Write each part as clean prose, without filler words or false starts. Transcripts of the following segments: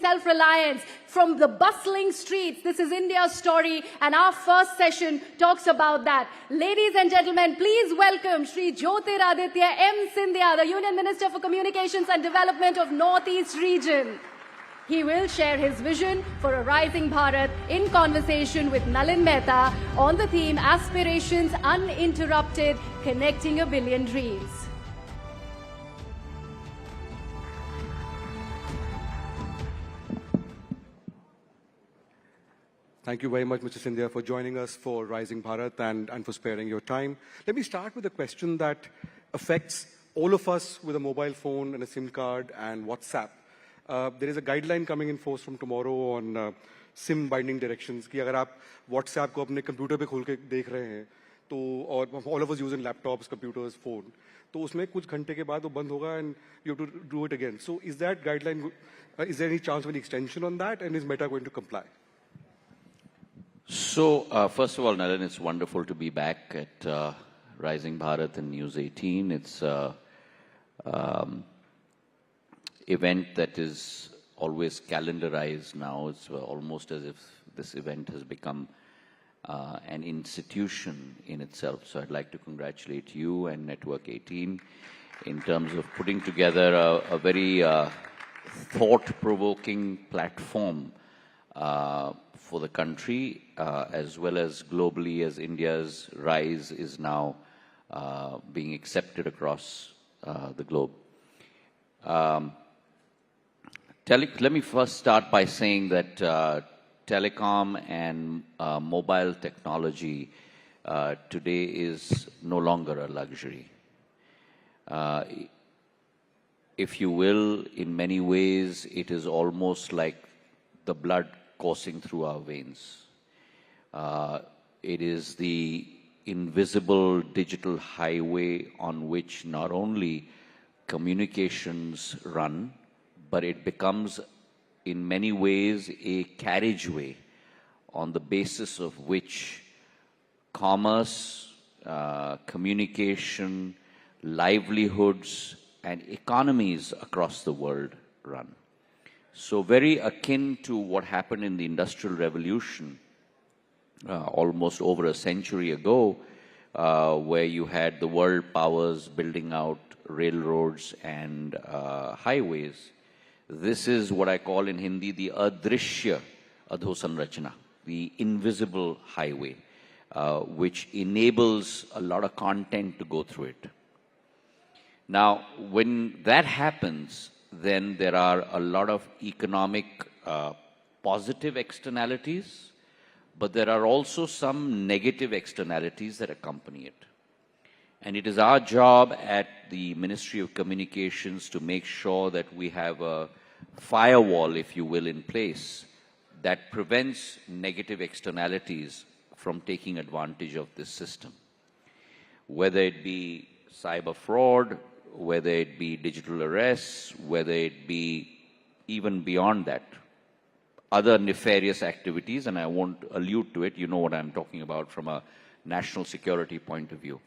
self-reliance from the bustling streets. This is India's story, and our first session talks about that. Ladies and gentlemen, please welcome Shri Jyotir Ráditya M. Sindhya, the Union Minister for Communications and Development of Northeast Region. He will share his vision for a rising Bharat in conversation with Nalin Mehta on the theme Aspirations Uninterrupted, Connecting a Billion Dreams. Thank you very much, Mr. Sindhya, for joining us for Rising Bharat and for sparing your time. Let me start with a question that affects all of us with a mobile phone and a SIM card and WhatsApp. There is a guideline coming in force from tomorrow on SIM binding directions कि अगर आप WhatsApp को अपने computer पे खोल के देख रहे हैं तो और all of us using laptops, computers, phone तो उसमें कुछ घंटे के बाद वो बंद होगा and you have to do it again. So is that guideline, is there any chance of any extension on that, and is Meta going to comply? So, first of all, Nalin, it's wonderful to be back at Rising Bharat and News 18. It's event that is always calendarized now. It's almost as if this event has become an institution in itself. So I'd like to congratulate you and Network 18 in terms of putting together a very thought-provoking platform for the country, as well as globally, as India's rise is now being accepted across the globe. Let me first start by saying that telecom and mobile technology today is no longer a luxury. If you will, in many ways, it is almost like the blood coursing through our veins. It is the invisible digital highway on which not only communications run, but it becomes in many ways a carriageway on the basis of which commerce, communication, livelihoods, and economies across the world run. So very akin to what happened in the Industrial Revolution almost over a century ago, where you had the world powers building out railroads and highways. This is what I call in Hindi the adrishya adhosanrachana, the invisible highway, which enables a lot of content to go through it. Now, when that happens, then there are a lot of economic positive externalities, but there are also some negative externalities that accompany it. And it is our job at the Ministry of Communications to make sure that we have a firewall, if you will, in place that prevents negative externalities from taking advantage of this system. Whether it be cyber fraud, whether it be digital arrests, whether it be even beyond that, other nefarious activities, and I won't allude to it, you know what I'm talking about from a national security point of view.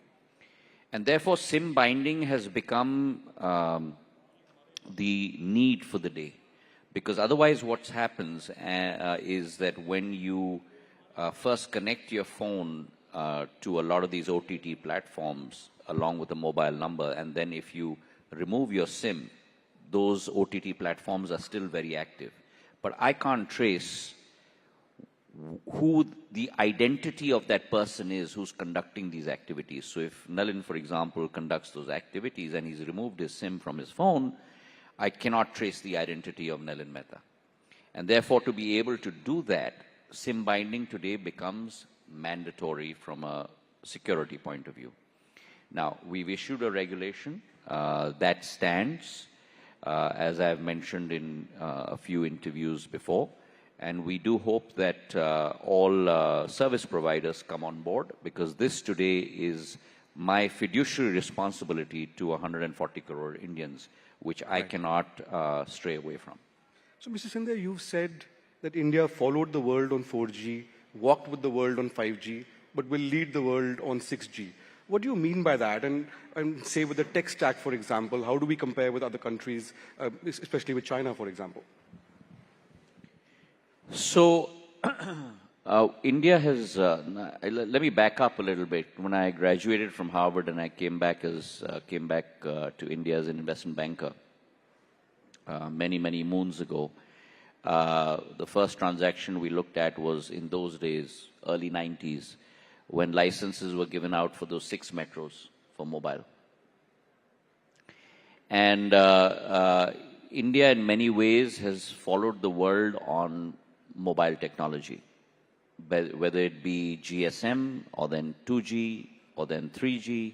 And therefore, SIM binding has become the need for the day. Because otherwise what happens is that when you first connect your phone to a lot of these OTT platforms along with a mobile number, and then if you remove your SIM, those OTT platforms are still very active. But I can't trace who the identity of that person is who's conducting these activities. So if Nalin, for example, conducts those activities and he's removed his SIM from his phone, I cannot trace the identity of Nalin Mehta. And therefore, to be able to do that, SIM binding today becomes mandatory from a security point of view. Now, we've issued a regulation that stands, as I've mentioned in a few interviews before, and we do hope that all service providers come on board, because this today is my fiduciary responsibility to 140 crore Indians, which I cannot stray away from. So, Mr. Sindhya, you've said that India followed the world on 4G, walked with the world on 5G, but will lead the world on 6G. What do you mean by that? And say with the tech stack, for example, how do we compare with other countries, especially with China, for example? So, India has, let me back up a little bit. When I graduated from Harvard and I came back to India as an investment banker many moons ago, the first transaction we looked at was in those days, early 90s, when licenses were given out for those 6 metros for mobile. And India in many ways has followed the world on mobile technology, whether it be GSM or then 2G or then 3G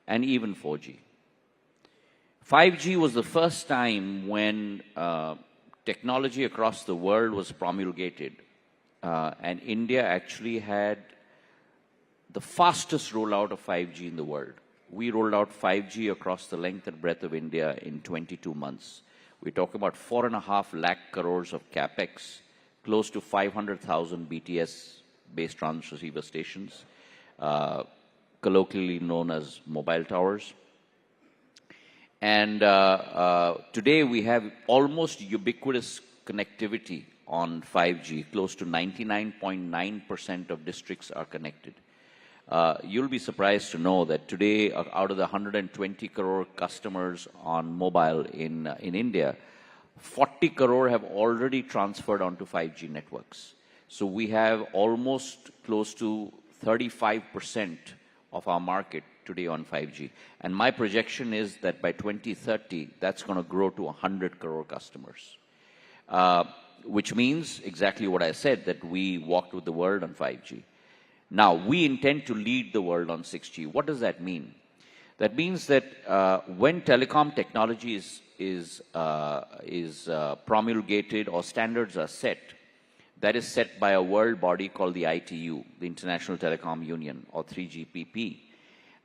and even 4G. 5G was the first time when technology across the world was promulgated, and India actually had the fastest rollout of 5G in the world. We rolled out 5G across the length and breadth of India in 22 months. We talk about 4.5 lakh crores of capex, close to 500,000 BTS-based transceiver stations, colloquially known as mobile towers. And today we have almost ubiquitous connectivity on 5G. Close to 99.9% of districts are connected. You'll be surprised to know that today, out of the 120 crore customers on mobile in India, 40 crore have already transferred onto 5G networks. So we have almost close to 35% of our market today on 5G. And my projection is that by 2030, that's going to grow to 100 crore customers. Which means exactly what I said, that we walked with the world on 5G. Now, we intend to lead the world on 6G. What does that mean? That means that when telecom technology is promulgated or standards are set, that is set by a world body called the ITU, the International Telecom Union, or 3GPP.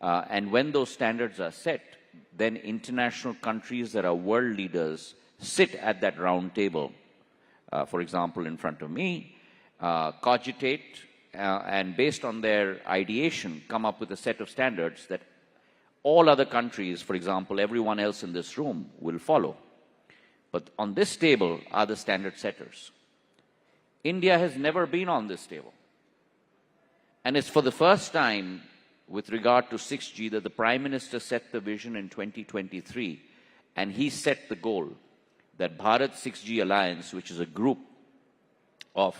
And when those standards are set, then international countries that are world leaders sit at that round table, for example, in front of me, cogitate, and based on their ideation, come up with a set of standards that all other countries, for example, everyone else in this room, will follow. But on this table are the standard setters. India has never been on this table. And it's for the first time with regard to 6G that the Prime Minister set the vision in 2023, and he set the goal that Bharat 6G Alliance, which is a group of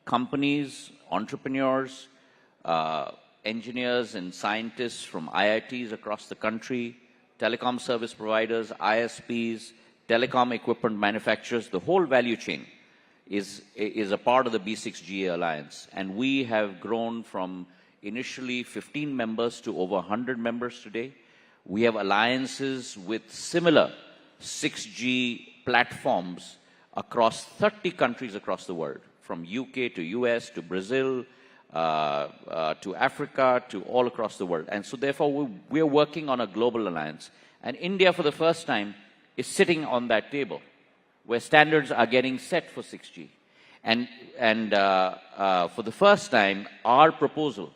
companies, entrepreneurs, engineers and scientists from IITs across the country, telecom service providers, ISPs, telecom equipment manufacturers, the whole value chain is a part of the B6G Alliance. And we have grown from initially 15 members to over 100 members today. We have alliances with similar 6G platforms across 30 countries across the world, from UK to US to Brazil, to Africa, to all across the world. And so therefore we are working on a global alliance. And India, for the first time, is sitting on that table where standards are getting set for 6G. And for the first time, our proposal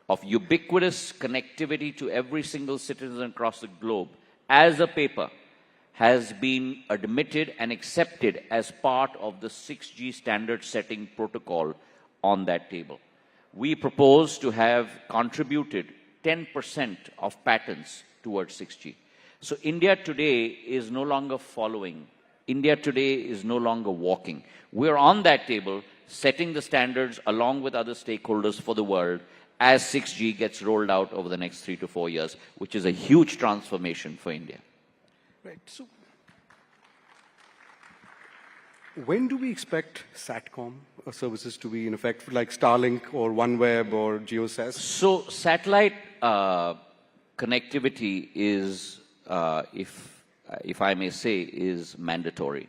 of ubiquitous connectivity to every single citizen across the globe as a paper has been admitted and accepted as part of the 6G standard setting protocol on that table. We propose to have contributed 10% of patents towards 6G. So India today is no longer following. India today is no longer walking. We're on that table setting the standards along with other stakeholders for the world as 6G gets rolled out over the next 3 to 4 years, which is a huge transformation for India. Right. So, when do we expect SATCOM services to be in effect, like Starlink or OneWeb or GeoSAS? So, satellite connectivity is, if I may say, is mandatory.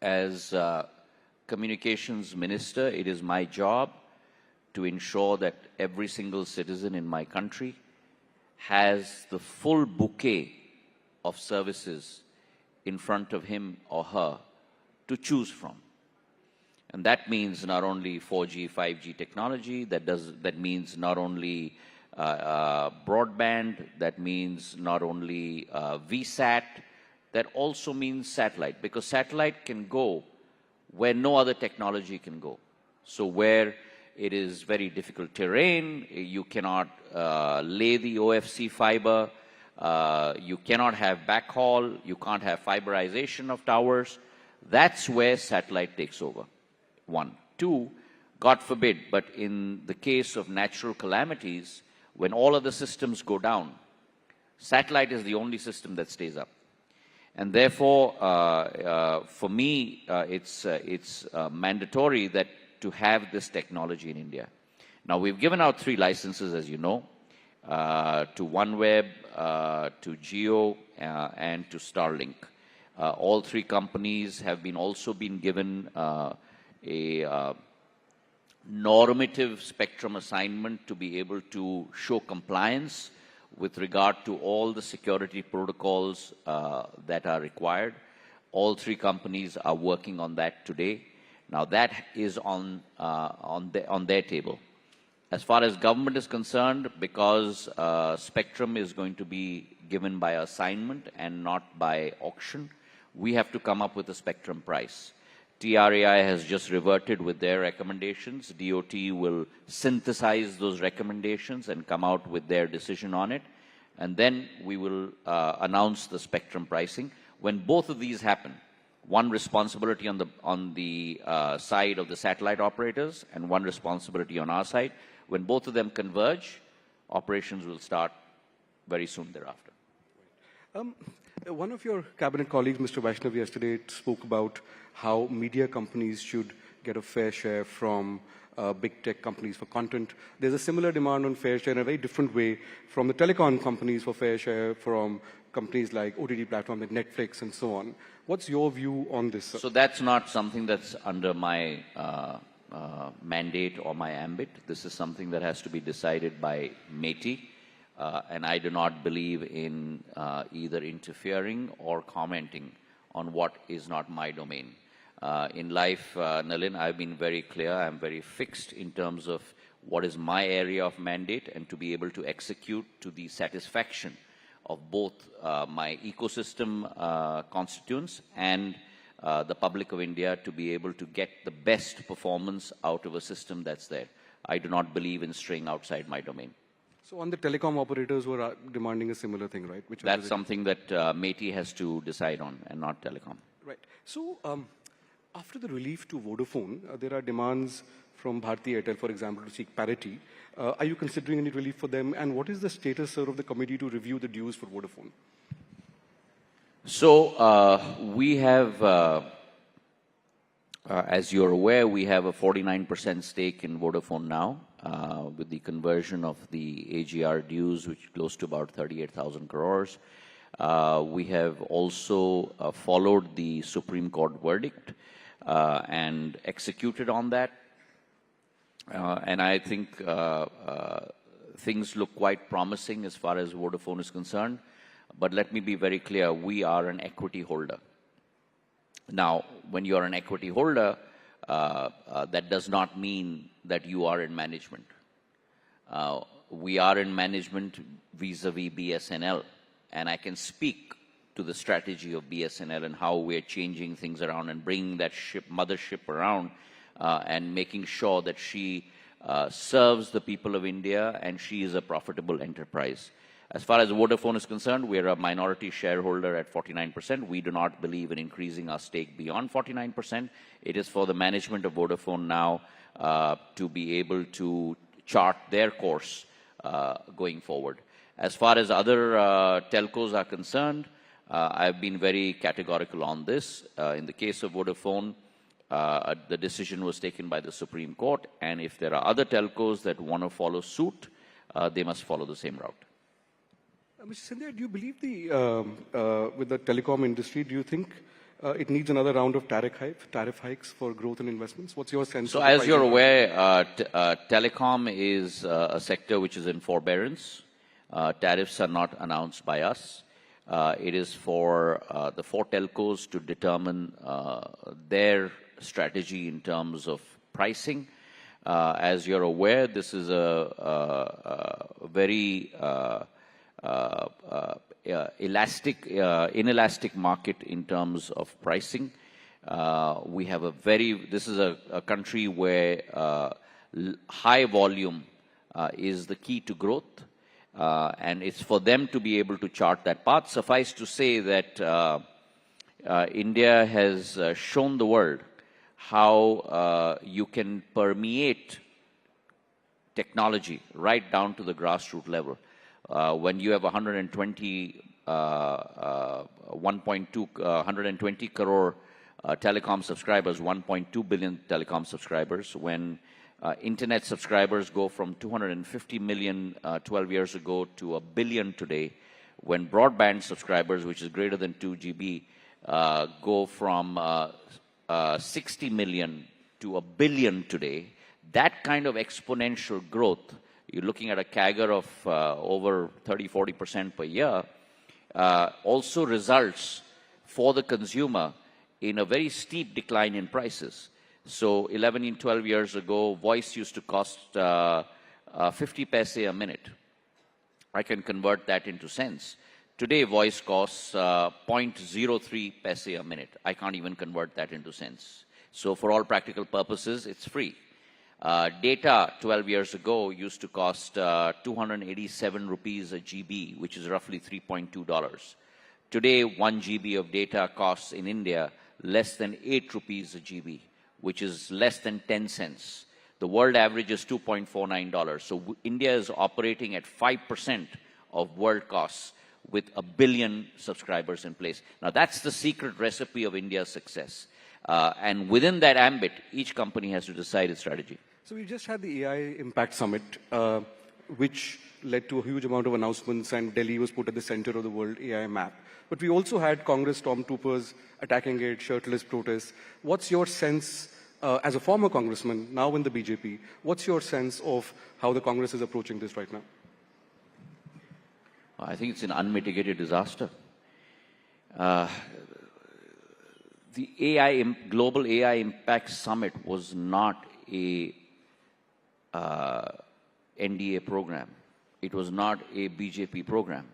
As communications minister, it is my job to ensure that every single citizen in my country has the full bouquet of services in front of him or her to choose from. And that means not only 4G, 5G technology, that means not only broadband, that means not only VSAT, that also means satellite, because satellite can go where no other technology can go. So where it is very difficult terrain, you cannot lay the OFC fiber, you cannot have backhaul, you can't have fiberization of towers. That's where satellite takes over. One. Two, God forbid, but in the case of natural calamities, when all other systems go down, satellite is the only system that stays up. And therefore, for me, it's mandatory that to have this technology in India. Now, we've given out 3 licenses, as you know, to OneWeb, to Jio, and to Starlink. All 3 companies have also been given a normative spectrum assignment to be able to show compliance with regard to all the security protocols that are required. All 3 companies are working on that today. Now that is on their table. As far as government is concerned, because spectrum is going to be given by assignment and not by auction, we have to come up with a spectrum price. TRAI has just reverted with their recommendations. DOT will synthesize those recommendations and come out with their decision on it. And then we will announce the spectrum pricing. When both of these happen, one responsibility on the side of the satellite operators and one responsibility on our side, when both of them converge, operations will start very soon thereafter. One of your cabinet colleagues, Mr. Vaishnav, yesterday spoke about how media companies should get a fair share from big tech companies for content. There's a similar demand on fair share in a very different way from the telecom companies for fair share from companies like OTT platforms like Netflix and so on. What's your view on this? So that's not something that's under my mandate or my ambit. This is something that has to be decided by MeitY. And I do not believe in either interfering or commenting on what is not my domain. In life, Nalin, I've been very clear. I'm very fixed in terms of what is my area of mandate and to be able to execute to the satisfaction of both my ecosystem constituents and the public of India to be able to get the best performance out of a system that's there. I do not believe in straying outside my domain. So on the telecom operators who are demanding a similar thing, right? That's something that MeitY has to decide on and not telecom. Right. So after the relief to Vodafone, there are demands from Bharti Airtel, for example, to seek parity. Are you considering any relief for them? And what is the status, sir, of the committee to review the dues for Vodafone? So we have, as you're aware, we have a 49% stake in Vodafone now with the conversion of the AGR dues, which is close to about 38,000 crores. We have also followed the Supreme Court verdict and executed on that. And I think things look quite promising as far as Vodafone is concerned. But let me be very clear, we are an equity holder. Now, when you are an equity holder, that does not mean that you are in management. We are in management vis-a-vis BSNL, and I can speak to the strategy of BSNL and how we're changing things around and bringing that mothership around and making sure that she serves the people of India and she is a profitable enterprise. As far as Vodafone is concerned, we're a minority shareholder at 49%. We do not believe in increasing our stake beyond 49%. It is for the management of Vodafone now to be able to chart their course going forward. As far as other telcos are concerned, I've been very categorical on this. In the case of Vodafone, the decision was taken by the Supreme Court, and if there are other telcos that want to follow suit, they must follow the same route. Mr. Sindhya, do you believe with the telecom industry, do you think it needs another round of tariff hikes for growth and investments? What's your sense? So as you're aware, telecom is a sector which is in forbearance. Tariffs are not announced by us. It is for the 4 telcos to determine their strategy in terms of pricing. As you're aware, this is a very inelastic market in terms of pricing. We have this is a country where high volume is the key to growth, and it's for them to be able to chart that path. Suffice to say that India has shown the world how you can permeate technology right down to the grassroots level. When you have 120 crore telecom subscribers, 1.2 billion telecom subscribers, when internet subscribers go from 250 million 12 years ago to a billion today, when broadband subscribers, which is greater than 2 GB, go from 60 million to a billion today, that kind of exponential growth, you're looking at a CAGR of over 30-40% per year, also results for the consumer in a very steep decline in prices. So 11 and 12 years ago, voice used to cost 50 paise a minute. I can convert that into cents. Today, voice costs 0.03 paise a minute. I can't even convert that into cents. So for all practical purposes, it's free. Data 12 years ago used to cost 287 rupees a GB, which is roughly $3.2. Today, 1 GB of data costs in India less than 8 rupees a GB, which is less than 10 cents. The world average is $2.49. So India is operating at 5% of world costs with a billion subscribers in place. Now, that's the secret recipe of India's success. And within that ambit, each company has to decide its strategy. So we just had the AI Impact Summit, which led to a huge amount of announcements, and Delhi was put at the center of the world AI map. But we also had Congress stormtroopers attacking it, shirtless protests. What's your sense, as a former congressman, now in the BJP, what's your sense of how the Congress is approaching this right now? I think it's an unmitigated disaster. The Global AI Impact Summit was not a NDA program. It was not a BJP program.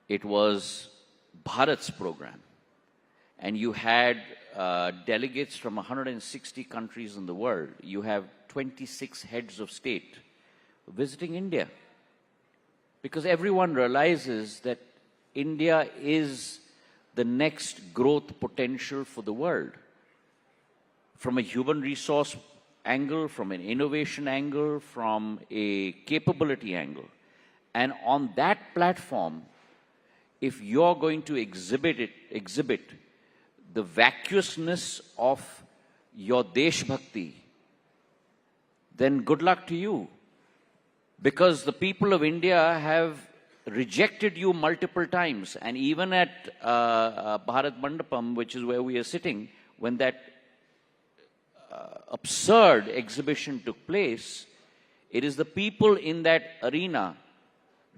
It was Bharat's program. And you had delegates from 160 countries in the world. You have 26 heads of state visiting India. Because everyone realizes that India is the next growth potential for the world. From a human resource angle, from an innovation angle, from a capability angle. And on that platform, if you're going to exhibit the vacuousness of your Desh Bhakti, then good luck to you. Because the people of India have rejected you multiple times. And even at Bharat Mandapam, which is where we are sitting, when that absurd exhibition took place, it is the people in that arena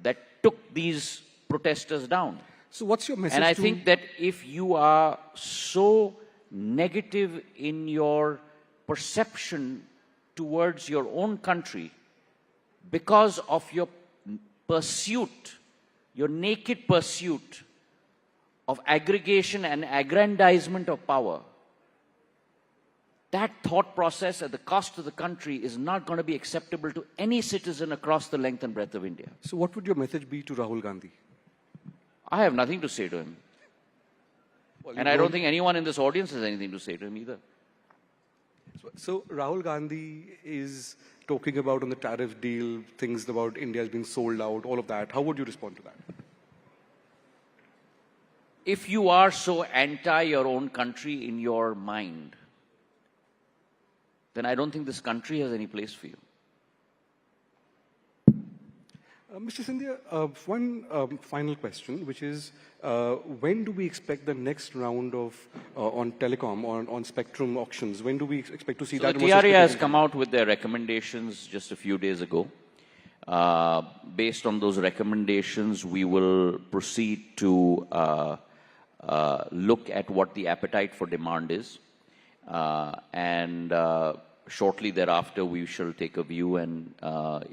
that took these protesters down. So what's your message? And I think that if you are so negative in your perception towards your own country because of your pursuit, your naked pursuit of aggregation and aggrandizement of power, that thought process at the cost of the country is not going to be acceptable to any citizen across the length and breadth of India. So what would your message be to Rahul Gandhi? I have nothing to say to him. Well, and I don't think anyone in this audience has anything to say to him either. So Rahul Gandhi is talking about on the tariff deal, things about India has been sold out, all of that. How would you respond to that? If you are so anti your own country in your mind, then I don't think this country has any place for you. Mr. Scindia, one final question, which is, when do we expect the next round of on telecom, on spectrum auctions? When do we expect to see that? The TRA has come out with their recommendations just a few days ago. Based on those recommendations, we will proceed to look at what the appetite for demand is. Shortly thereafter, we shall take a view, and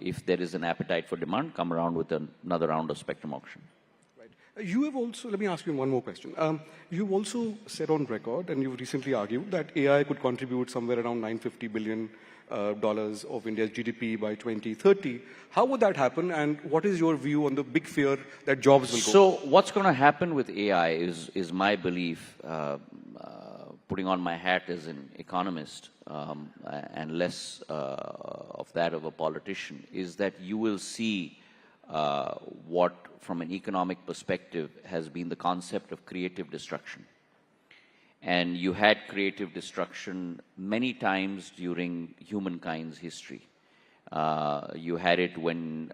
if there is an appetite for demand, come around with another round of spectrum auction. Right. You have also, let me ask you one more question. You've also said on record, and you've recently argued, that AI could contribute somewhere around $950 billion of India's GDP by 2030. How would that happen, and what is your view on the big fear that jobs will go? So what's going to happen with AI is my belief, putting on my hat as an economist and less of that of a politician, is that you will see what, from an economic perspective, has been the concept of creative destruction. And you had creative destruction many times during humankind's history. You had it when,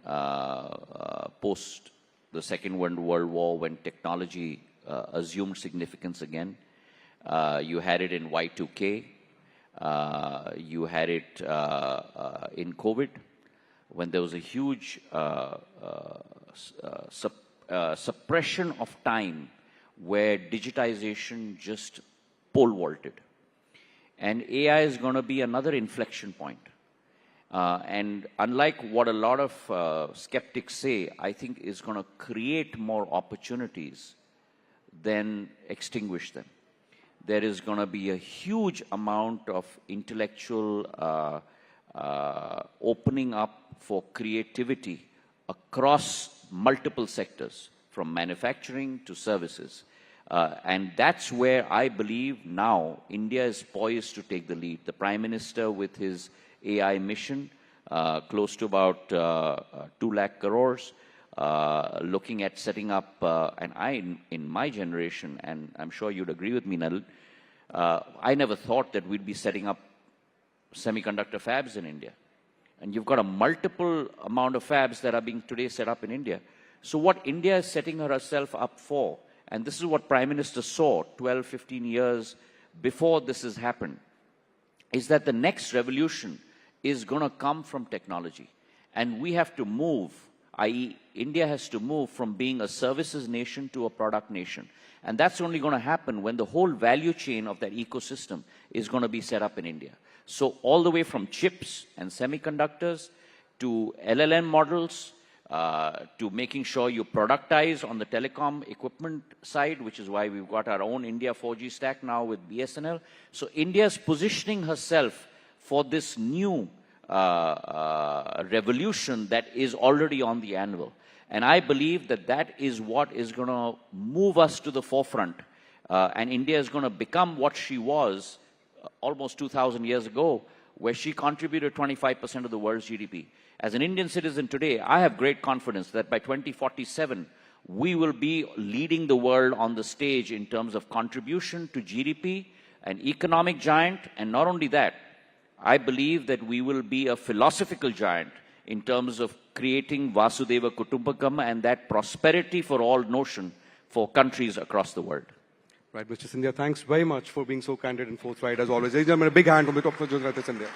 post the Second World War, when technology assumed significance again. You had it in Y2K. You had it in COVID, when there was a huge suppression of time where digitization just pole vaulted. And AI is going to be another inflection point. And unlike what a lot of skeptics say, I think is going to create more opportunities than extinguish them. There is going to be a huge amount of intellectual opening up for creativity across multiple sectors, from manufacturing to services. And that's where I believe now India is poised to take the lead. The Prime Minister, with his AI mission, close to about 2 lakh crores, looking at setting up, and in my generation, and I'm sure you'd agree with me, Nalin, I never thought that we'd be setting up semiconductor fabs in India. And you've got a multiple amount of fabs that are being today set up in India. So what India is setting herself up for, and this is what Prime Minister saw 12, 15 years before this has happened, is that the next revolution is going to come from technology. And we have to move, i.e. India has to move from being a services nation to a product nation. And that's only going to happen when the whole value chain of that ecosystem is going to be set up in India. So all the way from chips and semiconductors to LLM models, to making sure you productize on the telecom equipment side, which is why we've got our own India 4G stack now with BSNL. So India is positioning herself for this new revolution that is already on the anvil. And I believe that that is what is going to move us to the forefront. And India is going to become what she was almost 2,000 years ago, where she contributed 25% of the world's GDP. As an Indian citizen today, I have great confidence that by 2047, we will be leading the world on the stage in terms of contribution to GDP, an economic giant, and not only that, I believe that we will be a philosophical giant in terms of creating Vasudeva Kutumbakam and that prosperity for all notion for countries across the world. Right, Mr. Scindia, thanks very much for being so candid and forthright as always. Ladies and gentlemen, a big hand from the top of Rajat Scindia.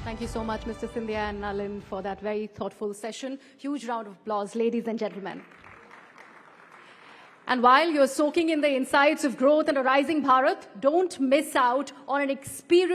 Thank you so much, Mr. Scindia and Nalin, for that very thoughtful session. Huge round of applause, ladies and gentlemen. And while you're soaking in the insights of growth and a rising Bharat, don't miss out on an experience